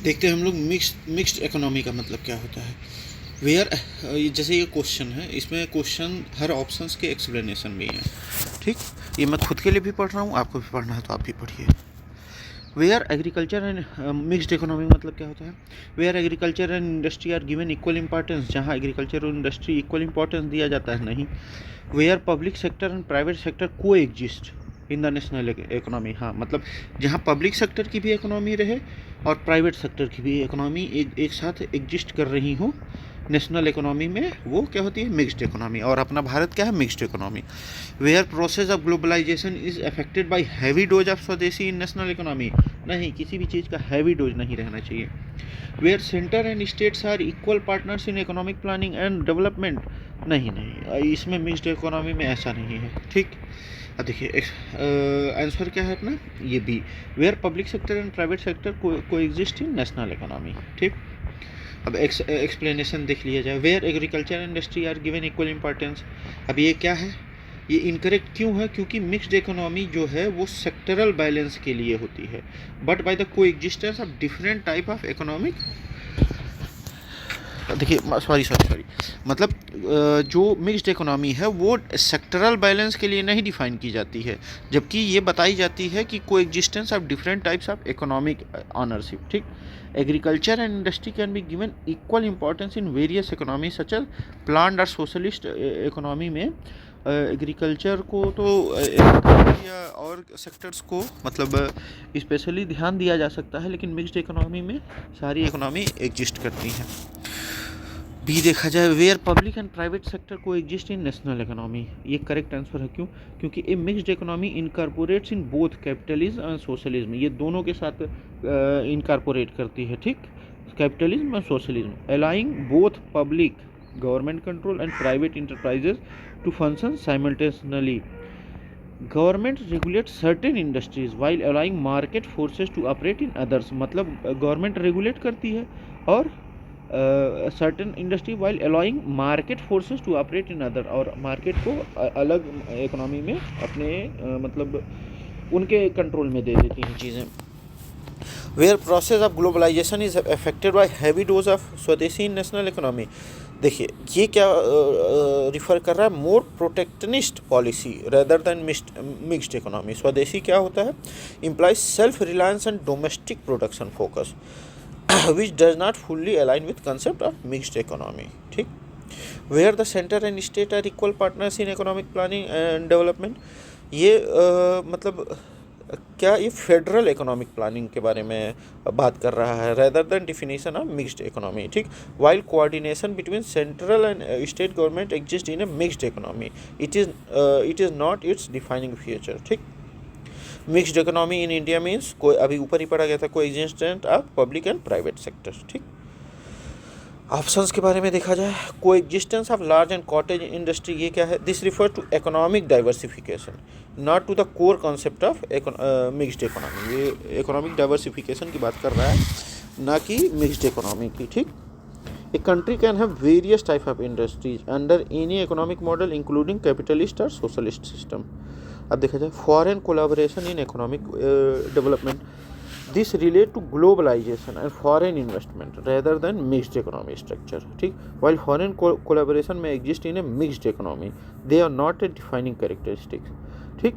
देखते हैं हम लोग मिक्स्ड इकोनॉमी का मतलब क्या होता है। वेयर, जैसे ये क्वेश्चन है, इसमें क्वेश्चन हर ऑप्शंस के एक्सप्लेनेशन भी हैं। ठीक, ये मैं खुद के लिए भी पढ़ रहा हूँ, आपको भी पढ़ना है तो आप भी पढ़िए। Where agriculture and mixed economy मतलब क्या होता है। Where agriculture and industry are given equal importance, जहाँ एग्रीकल्चर और इंडस्ट्री इक्वल इंपॉर्टेंस दिया जाता है, नहीं। Where public sector and private sector coexist in the national economy, हाँ, मतलब जहाँ पब्लिक सेक्टर की भी इकोनॉमी रहे और प्राइवेट सेक्टर की भी इकोनॉमी एक साथ एग्जिस्ट कर रही हो नेशनल इकोनॉमी में, वो क्या होती है, मिक्स्ड इकोनॉमी। और अपना भारत क्या है, mixed economy. Where process of globalization is affected by heavy dose of swadeshi in national economy, नहीं, किसी भी चीज़ का हैवी डोज नहीं रहना चाहिए। Where centre and states are equal partners in economic planning and development, नहीं नहीं, इसमें मिक्स्ड इकोनॉमी में ऐसा नहीं है। ठीक, अब देखिए आंसर क्या है अपना, ये B. Where public sector and private sector coexist in national economy. ठीक, अब एक्सप्लेनेशन देख लिया जाए। Where agriculture industry are given equal importance, अब ये क्या है, ये इनकरेक्ट क्यों है, क्योंकि मिक्स्ड इकोनॉमी जो है वो सेक्टरल बैलेंस के लिए होती है, बट बाय द को existence of different type of economic, देखिए सॉरी, मतलब जो मिक्स्ड इकोनॉमी है वो सेक्टरल बैलेंस के लिए नहीं डिफाइन की जाती है, जबकि ये बताई जाती है कि coexistence of different types of economic ownership. ठीक, agriculture and industry can be given equal importance in various economy such as planned और सोशलिस्ट इकोनॉमी में एग्रीकल्चर को तो या और सेक्टर्स को मतलब स्पेशली ध्यान दिया जा सकता है, लेकिन मिक्स्ड इकोनॉमी में सारी इकोनॉमी एग्जिस्ट करती हैं। बी देखा जाए, where public and private sector coexist in national economy, ये करेक्ट आंसर है। क्यों, क्योंकि a mixed economy incorporates in both capitalism and socialism, ये दोनों के साथ इनकॉर्पोरेट करती है। ठीक, कैपिटलिज्म और socialism, allowing both public government control and private enterprises to function simultaneously. Government regulate certain industries while allowing market forces to operate in others, मतलब government regulate करती है और certain industry while allowing market forces to operate in other, और market को अलग economy में अपने मतलब उनके कंट्रोल में दे देती हैं चीज़ें। Where process of globalization is affected by heavy dose of swadeshi in national economy, देखिए ये क्या रिफ़र कर रहा है, more protectionist policy rather than mixed economy. Swadeshi क्या होता है, implies self reliance and domestic production focus which does not fully align with concept of mixed economy. ठीक, where the center and state are equal partners in economic planning and development, ये मतलब क्या ये federal economic planning के बारे में बात कर रहा है rather than definition of mixed economy. ठीक, while coordination between central and state government exist in a mixed economy, it is not its defining feature. ठीक, mixed economy in India means, कोई अभी ऊपर ही पढ़ा गया था, coexistence of public and private sector. ठीक, ऑप्शंस के बारे में देखा जाए, coexistence of large and cottage industry, ये क्या है, this refer to economic diversification not to the core concept of mixed economy, ये इकोनॉमिक डाइवर्सिफिकेशन की बात कर रहा है, ना कि मिक्स्ड इकोनॉमी की। ठीक, a country can have various type of industries under any economic model including capitalist और सोशलिस्ट सिस्टम। अब देखा जाए, foreign collaboration in economic development, this relate to globalization and foreign investment rather than mixed economy structure. ठीक, while foreign collaboration may exist in a mixed economy, they are not a defining characteristics. ठीक,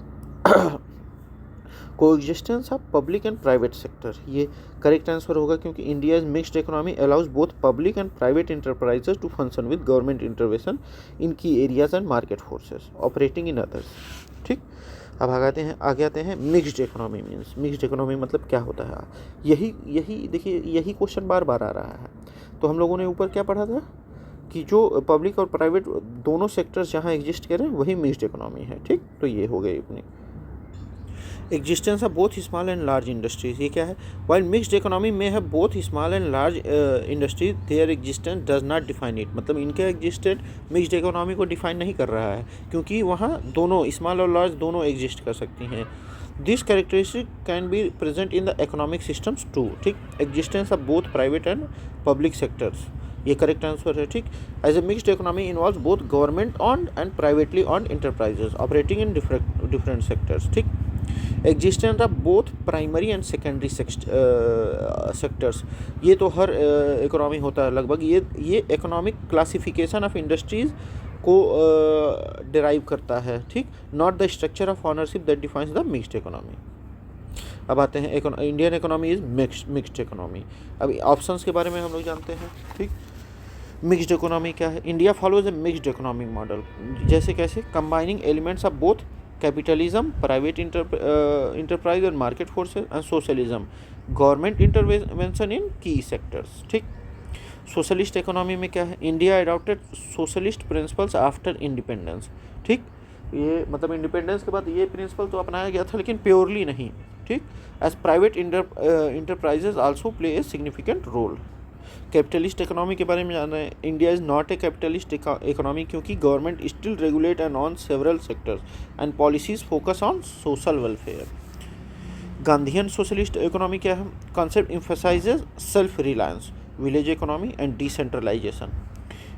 coexistence of public and private sector, ये correct answer होगा, क्योंकि India is mixed economy allows both public and private enterprises to function with government intervention in key areas and market forces operating in others. ठीक, अब आगे आते हैं mixed economy means, mixed economy मतलब क्या होता है, यही देखिए, यही क्वेश्चन बार बार आ रहा है। तो हम लोगों ने ऊपर क्या पढ़ा था कि जो पब्लिक और प्राइवेट दोनों सेक्टर्स जहाँ एग्जिस्ट करें वही मिक्स्ड इकोनॉमी है। ठीक, तो ये हो गई अपनी existence of both small and large industries, ये क्या है, वाइल मिक्स्ड इकोनॉमी में है both small and large industries, there existence does not define it, मतलब इनके एग्जिस्टेंट मिक्स्ड इकोनॉमी को डिफाइन नहीं कर रहा है, क्योंकि वहाँ दोनों स्मॉल और लार्ज दोनों एग्जिस्ट कर सकती हैं। This characteristic can be present in the economic systems too. ठीक, existence of both private and public sectors, ये करेक्ट आंसर है। ठीक, as a mixed economy involves both government owned and privately owned enterprises operating in different sectors. ठीक, existence of both primary and secondary sectors, ये तो हर economy होता है लगभग। ये इकोनॉमिक क्लासिफिकेशन ऑफ इंडस्ट्रीज़ को डिराइव करता है, ठीक, not the structure of ownership that defines the mixed economy. अब आते हैं Indian economy is mixed economy. अब ऑप्शंस के बारे में हम लोग जानते हैं, ठीक। मिक्स्ड इकोनॉमी क्या है? इंडिया फॉलोज ए मिक्स्ड इकोनॉमिक मॉडल, जैसे कैसे? Combining elements of both capitalism, private enterprise and market forces and socialism, government intervention in की सेक्टर्स, ठीक। सोशलिस्ट इकोनॉमी में क्या है? India adopted socialist principles after independence, ठीक। ये मतलब इंडिपेंडेंस के बाद ये प्रिंसिपल तो अपनाया गया था, लेकिन प्योरली नहीं, ठीक। As private enterprises also play a significant role. Capitalist economy के बारे में जाना है। India is not a capitalist economy, क्योंकि government still regulate and own several sectors and policies focus on social welfare. Gandhian socialist economy क्या है? Concept emphasizes self reliance, village economy and decentralization,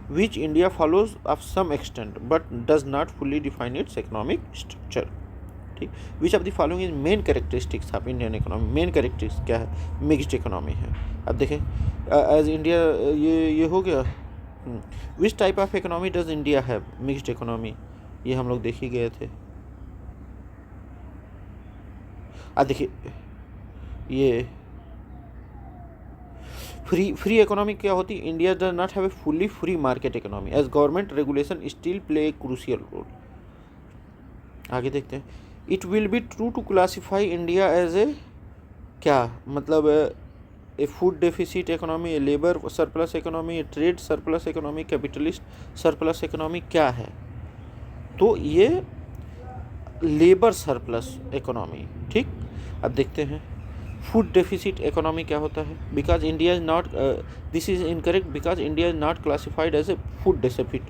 which India follows of some extent but does not fully define its economic structure, ठीक। Which of the following is main characteristics of Indian economy? Main characteristics क्या है? Mixed economy है। अब देखें, as India ये हो गया। Which type of economy does India have? Mixed economy, ये हम लोग देख ही गए थे। अब देखिए, ये फ्री इकोनॉमी क्या होती है? India does not have a fully free market economy as government regulation still play a crucial role. आगे देखते हैं। It will be true to classify India as a क्या, मतलब a food deficit economy, a labour surplus economy, a trade surplus economy, capitalist surplus economy क्या है? तो ये labour surplus economy, ठीक। अब देखते हैं फूड डेफिसिट इकोनॉमी क्या होता है? Because India is not, this is incorrect, because India is not classified as a food deficit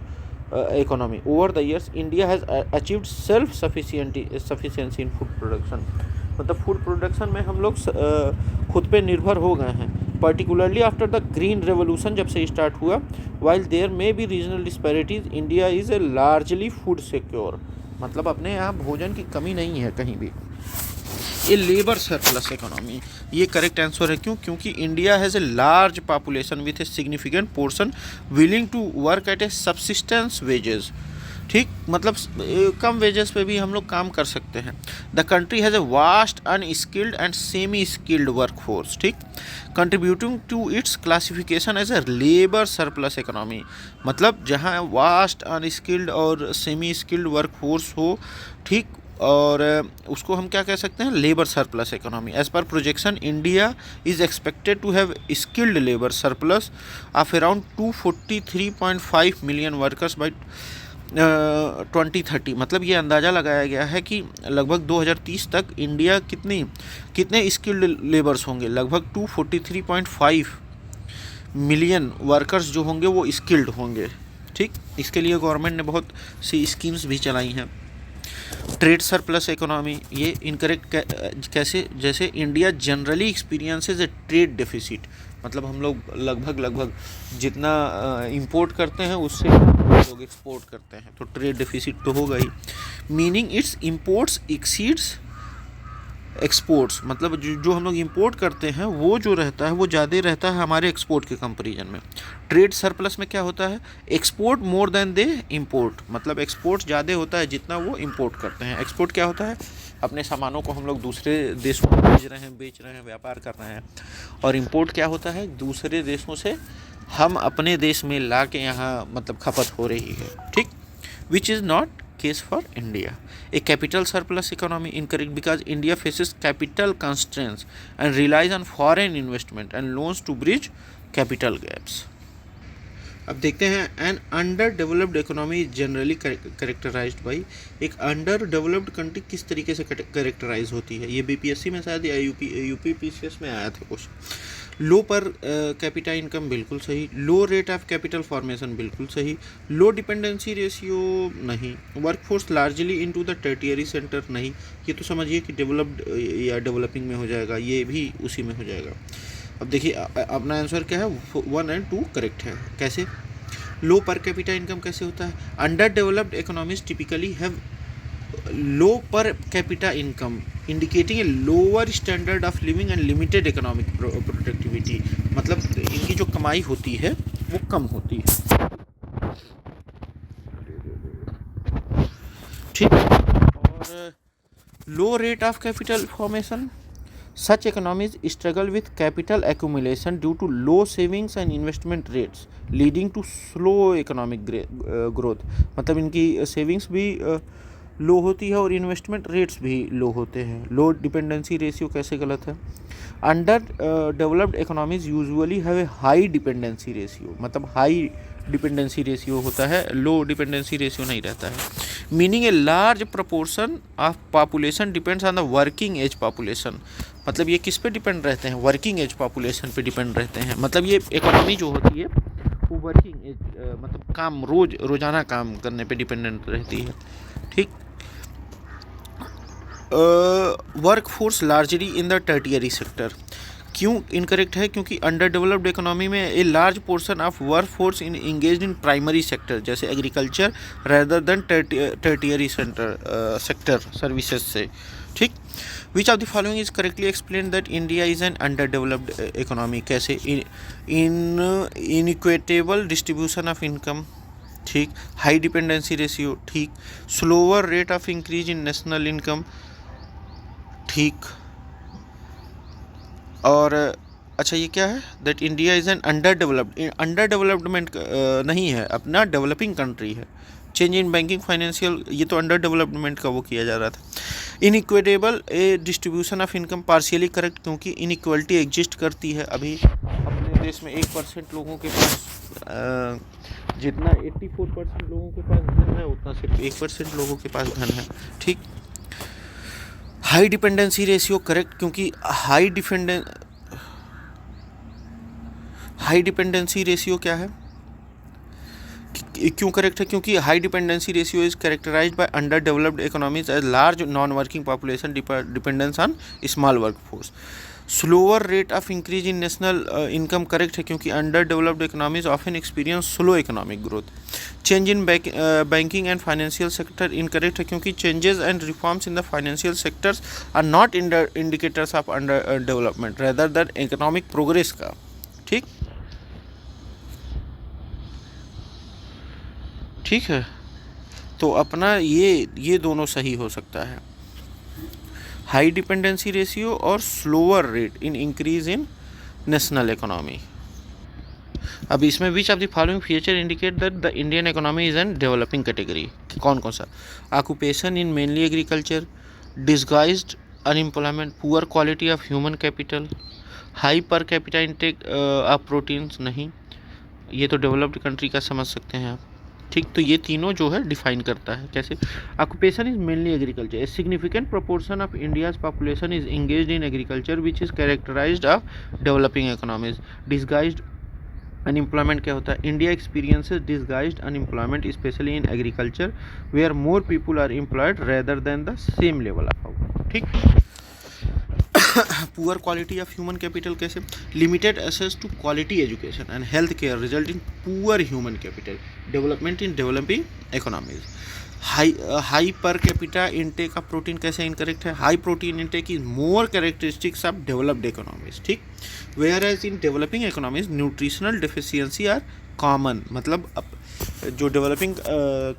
economy. Over the years India has achieved self sufficiency in food production, मतलब food production में हम लोग खुद पे निर्भर हो गए हैं, particularly after the green revolution जब से स्टार्ट हुआ। While there may be regional disparities, India is a largely food secure, मतलब अपने यहाँ भोजन की कमी नहीं है कहीं भी। ये लेबर सरप्लस इकोनॉमी, ये करेक्ट आंसर है। क्यों? क्योंकि India has a large population with a significant portion willing to work at a subsistence wages, ठीक, मतलब कम वेजेस पे भी हम लोग काम कर सकते हैं। The country has a vast unskilled and semi skilled work force, ठीक, contributing to its classification as a labour surplus economy, मतलब जहाँ वास्ट अनस्किल्ड और सेमी स्किल्ड वर्क फोर्स हो, ठीक, और उसको हम क्या कह सकते हैं? Labour surplus economy. As per projection India is expected to have skilled labour surplus of around 243.5 million workers by 2030, मतलब ये अंदाज़ा लगाया गया है कि लगभग 2030 तक इंडिया कितने स्किल्ड लेबर्स होंगे? लगभग 243.5 मिलियन वर्कर्स जो होंगे वो स्किल्ड होंगे, ठीक। इसके लिए गवर्नमेंट ने बहुत सी स्कीम्स भी चलाई हैं। ट्रेड सरप्लस इकोनॉमी, ये इनकरेक्ट कैसे? जैसे इंडिया जनरली एक्सपीरियंसेस ए ट्रेड डेफिसिट, मतलब हम लोग लगभग जितना इंपोर्ट करते हैं उससे लोग एक्सपोर्ट करते हैं, तो ट्रेड डेफिसिट तो होगा ही। Meaning its imports exceeds exports, मतलब जो हम लोग इंपोर्ट करते हैं वो जो रहता है वो ज़्यादा रहता है हमारे एक्सपोर्ट के कंपैरिजन में। ट्रेड सरप्लस में क्या होता है? Export more than they import, मतलब एक्सपोर्ट ज़्यादा होता है जितना वो इंपोर्ट करते हैं। एक्सपोर्ट क्या होता है? अपने सामानों को हम लोग दूसरे देशों में बेच रहे हैं, व्यापार कर रहे हैं। और इंपोर्ट क्या होता है? दूसरे देशों से हम अपने देश में ला के यहाँ मतलब खपत हो रही है, ठीक, which is not case for India. A capital surplus economy incorrect because India faces capital constraints and relies on foreign investment and loans to bridge capital gaps. अब देखते हैं an under developed economy generally characterized by, एक underdeveloped country किस तरीके से characterized होती है? ये बीपीएससी में शायद या यूपीपीसीएस में आया था कुछ। लो पर कैपिटा इनकम बिल्कुल सही, लो रेट ऑफ कैपिटल फॉर्मेशन बिल्कुल सही, लो डिपेंडेंसी रेशियो नहीं, workforce largely into the tertiary centre नहीं, ये तो समझिए कि डेवलप्ड या डेवलपिंग में हो जाएगा, ये भी उसी में हो जाएगा। अब देखिए अपना आंसर क्या है? 1 और 2 करेक्ट है। कैसे? लो पर कैपिटा इनकम कैसे होता है? Underdeveloped economies typically have low per capita income indicating a lower standard of living and limited economic productivity, मतलब इनकी जो कमाई होती है वो कम होती है, ठीक। और low rate of capital formation, such economies struggle with capital accumulation due to low savings and investment rates leading to slow economic growth, मतलब इनकी सेविंग्स भी लो होती है और इन्वेस्टमेंट रेट्स भी लो होते हैं। लो डिपेंडेंसी रेशियो कैसे गलत है? Underdeveloped economies usually have a high dependency ratio, मतलब हाई डिपेंडेंसी रेशियो होता है, लो डिपेंडेंसी रेशियो नहीं रहता है। Meaning a large proportion of population depends on the working age population, मतलब ये किस पे डिपेंड रहते हैं? वर्किंग एज पॉपुलेशन पे डिपेंड रहते हैं। मतलब ये इकोनॉमी जो होती है वो वर्किंग एज मतलब काम रोजाना काम करने पे डिपेंडेंट रहती है, ठीक। Work force largely in the tertiary sector, क्यों इनकरेक्ट है? क्योंकि अंडर डेवलप्ड इकोनॉमी में a large portion of work force in engage in primary sector जैसे agriculture rather than tertiary sector services से, ठीक। Which of the following is correctly explain that India is an under developed economy? कैसे? In inequitable distribution of income, ठीक। High dependency ratio, ठीक। Slower rate of increase in national income, ठीक। और अच्छा ये क्या है? That India is an under development नहीं है, अपना डेवलपिंग कंट्री है। चेंज इन बैंकिंग फाइनेंशियल, ये तो अंडर डेवलपमेंट का वो किया जा रहा था। Inequitable A distribution of income, partially correct, क्योंकि इनइक्वलिटी एग्जिस्ट करती है। अभी अपने देश में 1% लोगों के पास जितना 84% लोगों के पास धन है उतना सिर्फ 1% लोगों के पास धन है, ठीक। हाई डिपेंडेंसी रेशियो करेक्ट, क्योंकि हाई डिपेंडेंसी रेशियो क्या है? क्यों करेक्ट है? क्योंकि high dependency ratio is characterized by underdeveloped economies as large non working population dependence on small work force. Slower rate of increase in national income correct है, क्योंकि under developed economies often experience slow economic growth. Change in banking and financial sector incorrect है, क्योंकि changes and reforms in the financial sectors are not indicators of underdevelopment rather than economic progress का, ठीक। ठीक है, तो अपना ये दोनों सही हो सकता है, हाई डिपेंडेंसी रेशियो और slower rate in increase in national economy. अब इसमें विच of the following feature indicate that the Indian economy is an developing category? कौन कौन सा? Occupation in mainly agriculture, disguised unemployment, poor quality of human capital, high per capita intake of proteins. नहीं, ये तो developed country का समझ सकते हैं आप, ठीक। तो ये तीनों जो है डिफाइन करता है। कैसे? Occupation is mainly agriculture, a significant proportion of India's population is engaged in agriculture which is characterized of developing economies. Disguised unemployment क्या होता है? India experiences disguised unemployment specially in agriculture where more people are employed rather than the same level of output, ठीक। Poor quality of human capital कैसे? Limited access to quality education and health care result in poor human capital development in developing economies. High per capita intake of protein कैसे incorrect है? High protein intake is more characteristics of developed economies, ठीक। Where as in developing economies nutritional deficiency are common, मतलब जो developing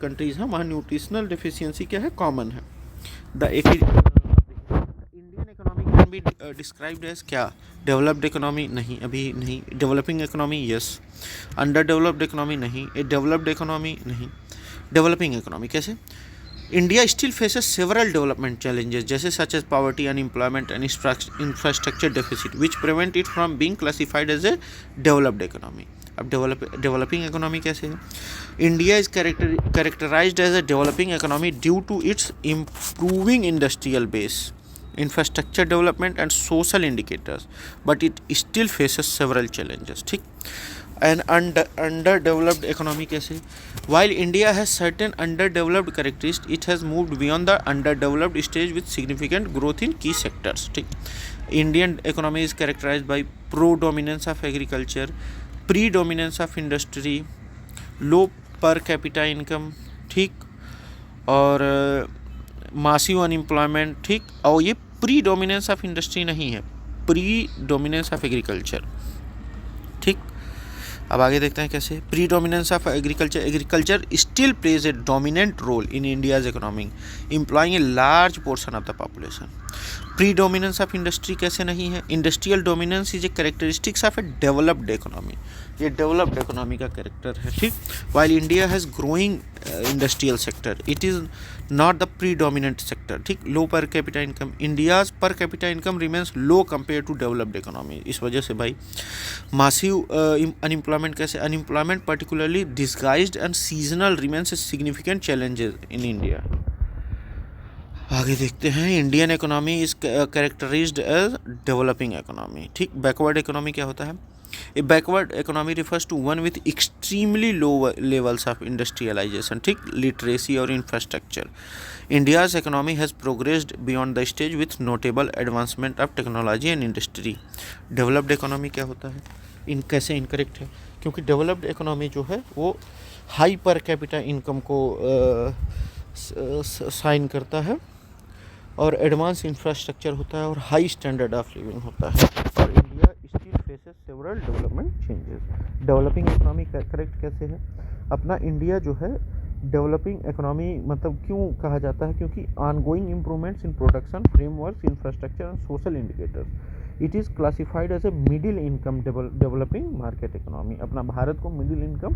countries हैं वहाँ nutritional deficiency क्या है? Common है। The Indian economy can be described as क्या? Developed economy? नहीं, अभी नहीं। Developing economy? Yes. Under developed economy? नहीं। A developed economy? नहीं। डेवलपिंग इकोनॉमी कैसे? India still faces several development challenges जैसे such as poverty, unemployment and infrastructure deficit which prevent it from being classified as a developed economy. अब developing economy कैसे है? India is characterized as a developing economy due to it's improving industrial base, infrastructure development and social indicators, but it still faces several challenges, ठीक। and underdeveloped economy कैसे? While India has certain underdeveloped characteristics, it has moved beyond the underdeveloped stage with significant growth in key sectors, ठीक। Indian economy is characterized by predominance of agriculture, predominance of industry, low per capita income, ठीक। और massive unemployment, ठीक, और ये pre dominance of industry नहीं है, pre dominance of agriculture, ठीक। अब आगे देखते हैं कैसे। Predominance of agriculture, agriculture still plays a dominant role in India's economy, employing a large portion of the population. Predominance of industry कैसे नहीं है? Industrial dominance is a characteristics of a developed economy, ये developed economy का character है, ठीक। While India has growing industrial sector, it is not the predominant sector, ठीक। Low per capita income, India's per capita income remains low compare to developed economy. इस वजह से भाई massive unemployment कैसे? Unemployment particularly disguised and seasonal remains a significant challenges in India. आगे देखते हैं। Indian economy is characterized as developing economy, ठीक। Backward economy क्या होता है? A backward economy refers to one with extremely low levels of industrialization, ठीक, literacy और infrastructure. India's economy has progressed beyond the stage with notable advancement of technology and industry. Developed economy क्या होता है? कैसे incorrect है? क्योंकि developed economy जो है वो हाई पर कैपिटा इनकम को साइन करता है और एडवांस इंफ्रास्ट्रक्चर होता है और हाई स्टैंडर्ड ऑफ लिविंग होता है, और India still faces several development changes. Developing economy correct कैसे है? अपना इंडिया जो है डेवलपिंग इकोनॉमी मतलब क्यों कहा जाता है? क्योंकि ongoing improvements in production, framework, infrastructure and social indicators. It is classified as a middle income developing market economy. अपना भारत को मिडिल इनकम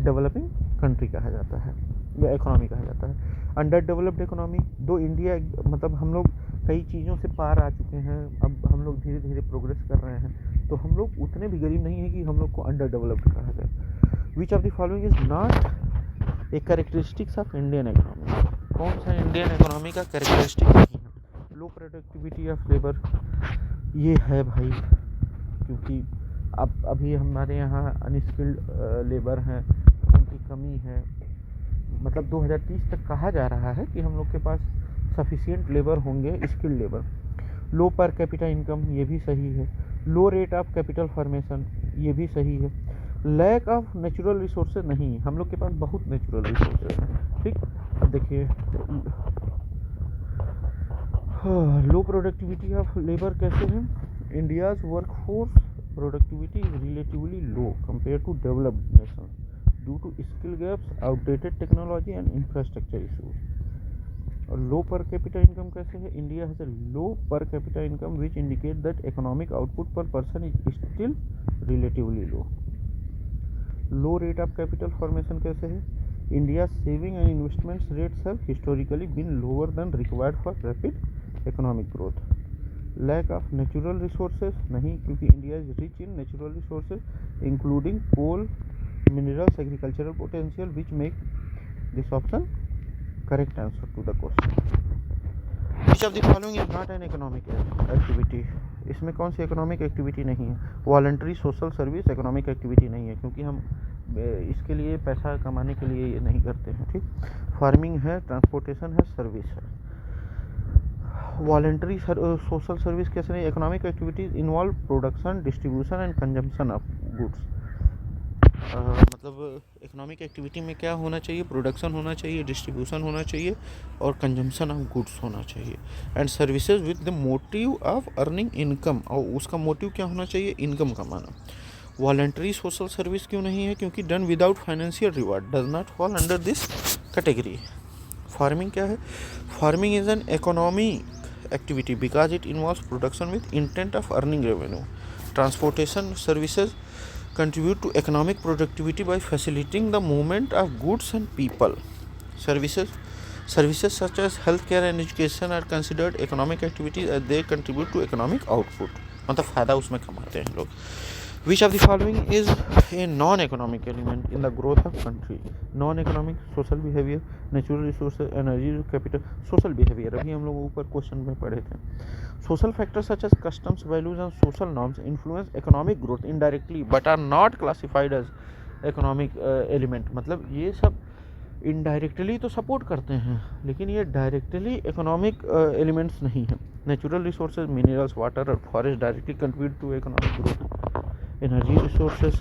डेवलपिंग कंट्री कहा जाता है या इकोनॉमी कहा जाता है। अंडर डेवलप्ड इकोनॉमी, दो इंडिया मतलब हम लोग कई चीज़ों से पार आ चुके हैं, अब हम लोग धीरे धीरे प्रोग्रेस कर रहे हैं, तो हम लोग उतने भी गरीब नहीं है कि हम लोग को अंडर डेवलप्ड कहा जाए। विच of the following is not a characteristics of Indian economy? कौन सा इंडियन इकोनॉमी का कैरेक्टरिस्टिक नहीं है? लो प्रोडक्टिविटी ऑफ लेबर, ये है भाई, क्योंकि अब अभी हमारे यहाँ अनस्किल्ड लेबर हैं, उनकी कमी है। मतलब 2030 तक कहा जा रहा है कि हम लोग के पास सफिशिएंट लेबर होंगे, स्किल्ड लेबर। लो पर कैपिटा इनकम, ये भी सही है। लो रेट ऑफ कैपिटल फॉर्मेशन, ये भी सही है। लैक ऑफ नेचुरल रिसोर्सेज, नहीं, हम लोग के पास बहुत नेचुरल रिसोर्सेज हैं, ठीक। अब देखिए लो प्रोडक्टिविटी ऑफ लेबर कैसे है? India's workforce productivity is relatively low compare to developed nation due to skill gaps, outdated technology and infrastructure issues. और लो पर कैपिटा इनकम कैसे है? India has a low per capita income which indicate that economic output per person is still relatively low. Low rate of capital formation कैसे है? India saving and investments rates have historically been lower than required for rapid economic growth. Lack of natural resources, नहीं, क्योंकि India is rich in natural resources including coal, minerals, agricultural potential, which make this option correct answer to the question. Which of the following is not an economic activity? इसमें कौन सी economic activity नहीं है? Voluntary social service economic activity नहीं है, क्योंकि हम इसके लिए पैसा कमाने के लिए ये नहीं करते हैं, ठीक। फार्मिंग है, ट्रांसपोर्टेशन है, सर्विस है। वॉलंटरी सोशल सर्विस कैसे नहीं? Economic activities involve production, distribution and consumption of goods. मतलब इकोनॉमिक एक्टिविटी में क्या होना चाहिए? प्रोडक्शन होना चाहिए, डिस्ट्रीब्यूशन होना चाहिए और कंजम्पशन ऑफ गुड्स होना चाहिए। And services with the motive of earning income, और उसका मोटिव क्या होना चाहिए? इनकम कमाना। वॉलंटरी सोशल सर्विस क्यों नहीं है? क्योंकि done without financial reward, does not fall under this category. Farming क्या है? Farming is an economic activity because it involves production with intent of earning revenue. Transportation services contribute to economic productivity by facilitating the movement of goods and people. Services such as healthcare and education are considered economic activities as they contribute to economic output. मतलब फ़ायदा उसमें कमाते हैं लोग। Which of the following is a non-economic element in the growth of country? Non-economic, social behavior, natural resources, energy, capital, social behavior। अभी हम लोग ऊपर क्वेश्चन में पढ़े थे। Social factors such as customs, values and social norms influence economic growth indirectly but are not classified as economic element। मतलब ये सब इनडायरेक्टली तो सपोर्ट करते हैं, लेकिन ये डायरेक्टली इकोनॉमिक एलिमेंट्स नहीं है। नेचुरल रिसोर्सेज, मिनरल्स, वाटर और forest directly contribute to economic growth. Energy resources,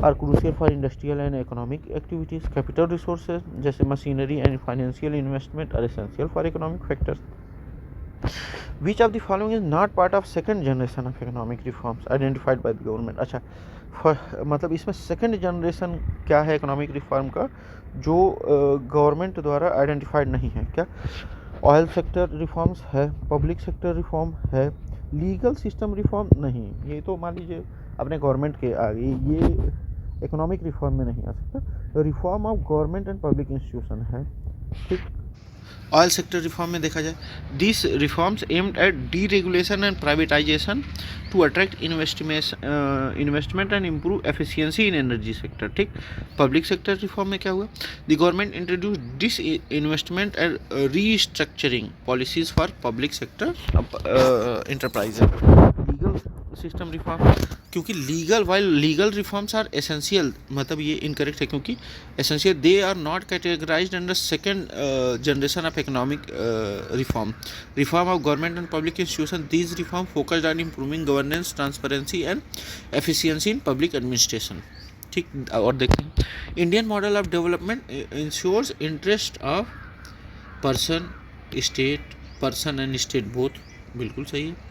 are crucial for industrial and economic activities. Capital resources जैसे machinery and financial investment are essential for economic factors. Which of the following is not part of second generation of economic reforms identified by the government. अच्छा, मतलब इसमें second generation क्या है economic reform का जो government द्वारा identified नहीं है? क्या ऑयल सेक्टर रिफॉर्म्स है, पब्लिक सेक्टर रिफॉर्म है, लीगल सिस्टम रिफॉर्म नहीं। ये तो मान लीजिए अपने गवर्नमेंट के आगे ये इकोनॉमिक रिफॉर्म में नहीं आ सकता। Reform of government and public institution है, ठीक। ऑयल सेक्टर रिफॉर्म में देखा जाए, this reforms aimed at deregulation and privatization to attract investment and improve efficiency in energy sector, ठीक। पब्लिक सेक्टर रिफॉर्म में क्या हुआ? The government introduce disinvestment and restructuring policies for public sector enterprises. Legal system reform, क्योंकि legal reforms are essential, मतलब ये incorrect है क्योंकि essential they are not categorised under second generation of economic reform of government and public institution. These reform focused on improving governance, transparency and efficiency in public administration, ठीक। और देखते हैं, Indian model of development ensures interest of person and state both, बिल्कुल सही है।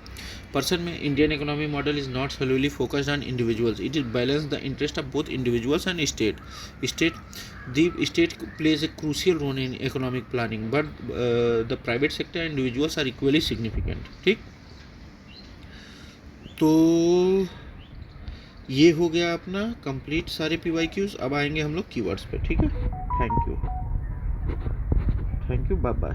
Person में Indian economic model is not solely focused on individuals, it is balance the interest of both individuals and state. The state plays a crucial role in economic planning, but the private sector and individuals are equally significant, ठीक। तो ये हो गया अपना complete सारे PYQs। अब आएंगे हम लोग कीवर्ड्स पे, ठीक है। Thank you, bye bye.